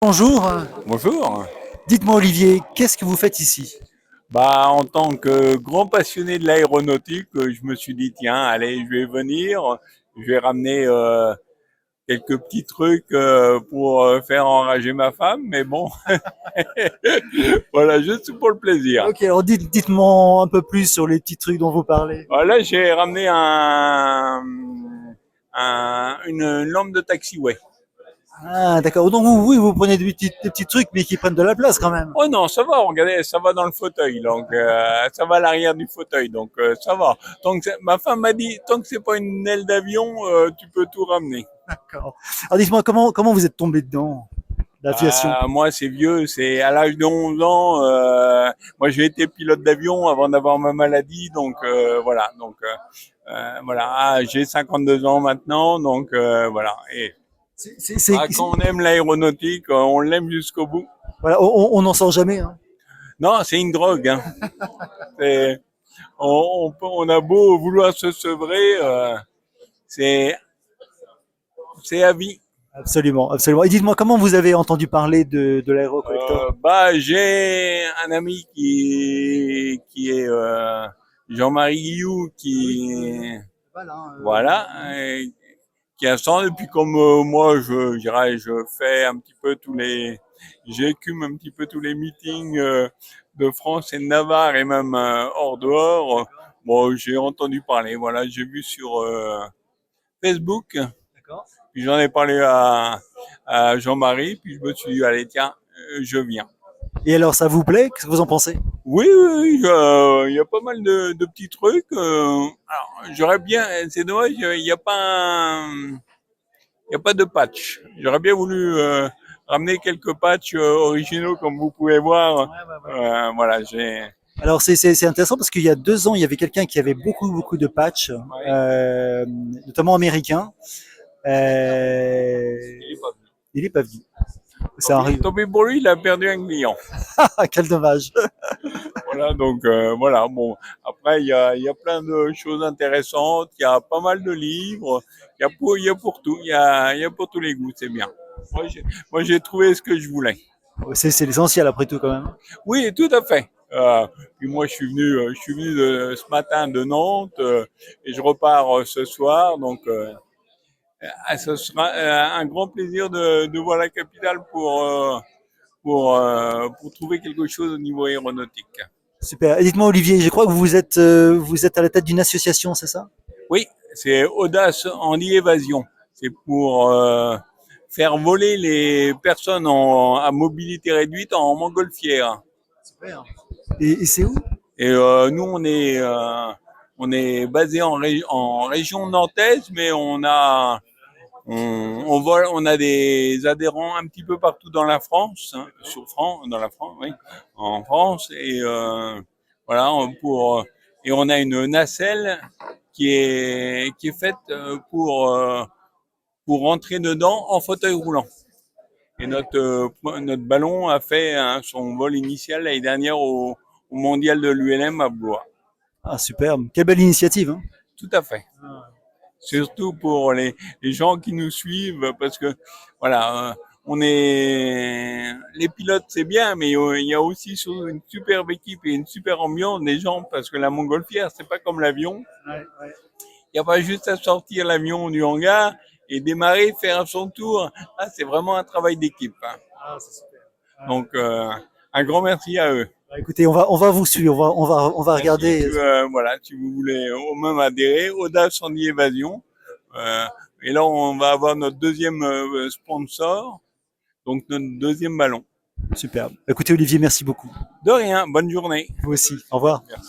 Bonjour, Bonjour. dites-moi Olivier, qu'est-ce que vous faites ici? Bah, en tant que grand passionné de l'aéronautique, je me suis dit, tiens, allez, je vais venir, je vais ramener quelques petits trucs pour faire enrager ma femme, mais bon, voilà, juste pour le plaisir. Ok, alors dites-moi un peu plus sur les petits trucs dont vous parlez. Voilà, j'ai ramené une lampe de taxiway. Ah d'accord, donc oui, vous prenez des petits trucs mais qui prennent de la place quand même. Oh non, ça va, regardez, ça va dans le fauteuil, donc ça va à l'arrière du fauteuil, donc ça va. Ma femme m'a dit, tant que c'est pas une aile d'avion, tu peux tout ramener. D'accord. Alors dites-moi comment vous êtes tombé dedans, l'aviation? Moi, c'est vieux, c'est à l'âge de 11 ans. Moi, j'ai été pilote d'avion avant d'avoir ma maladie, donc voilà. Donc voilà, j'ai 52 ans maintenant, donc voilà. Et quand on aime l'aéronautique, on l'aime jusqu'au bout. Voilà, on n'en sort jamais, hein. Non, c'est une drogue. Hein. C'est- on a beau vouloir se sevrer, c'est c'est à vie. Absolument, absolument. Et dites-moi comment vous avez entendu parler de l'aérocollector? Bah, j'ai un ami qui est Jean-Marie Guillou voilà qui a un stand et puis comme moi je dirais je fais un petit peu j'écume un petit peu tous les meetings de France et de Navarre et même hors dehors. Bon, j'ai entendu parler, voilà, j'ai vu sur Facebook, D'accord. puis j'en ai parlé à Jean-Marie, puis je me suis dit, allez, tiens, je viens. Et alors ça vous plaît? Qu'est-ce que vous en pensez? Oui, oui, oui, il y a pas mal de petits trucs. Alors, j'aurais bien, c'est dommage, il y a pas de patch. J'aurais bien voulu ramener quelques patchs originaux, comme vous pouvez voir. Voilà, j'ai. Alors c'est intéressant parce qu'il y a 2 ans, il y avait quelqu'un qui avait beaucoup de patchs, Ouais, notamment américains. Euh, il est pas venu. il est pas venu. Ça arrive. Tant pis pour lui, il a perdu un client. Ah, quel dommage. Voilà, donc voilà. Bon, après il y a plein de choses intéressantes. Il y a pas mal de livres. Il y a pour tout. Il y a pour tous les goûts. C'est bien. Moi, j'ai trouvé ce que je voulais. C'est l'essentiel après tout quand même. Oui, tout à fait. Puis moi, je suis venu ce matin de Nantes et je repars ce soir. Donc, ce sera un grand plaisir de voir la capitale pour trouver quelque chose au niveau aéronautique. Super. Et dites-moi Olivier, je crois que vous êtes à la tête d'une association, c'est ça? Oui, c'est Audace en e-évasion. C'est pour faire voler les personnes à mobilité réduite en montgolfière. Super. Et c'est où? Et nous, on est basé en région nantaise, mais on vole, on a des adhérents un petit peu partout dans la France, hein, dans la France, oui, en France, et voilà, et on a une nacelle qui est faite pour rentrer dedans en fauteuil roulant. Et notre ballon a fait son vol initial l'année dernière au mondial de l'ULM à Blois. Ah superbe. Quelle belle initiative, hein. Tout à fait. Surtout pour les gens qui nous suivent, parce que voilà, les pilotes c'est bien, mais il y a aussi une superbe équipe et une super ambiance des gens, parce que la montgolfière c'est pas comme l'avion. Ouais, ouais. Il n'y a pas juste à sortir l'avion du hangar et démarrer, faire son tour. Là, c'est vraiment un travail d'équipe. Hein. Ah, c'est super. Donc, un grand merci à eux. Bah, écoutez, on va vous suivre, on va Merci. regarder. Voilà, si vous voulez au même adhérer, Audace en évasion. Euh, et là, on va avoir notre deuxième sponsor, donc notre deuxième ballon. Superbe. Écoutez Olivier, merci beaucoup. De rien, bonne journée. Vous aussi. Au revoir. Merci.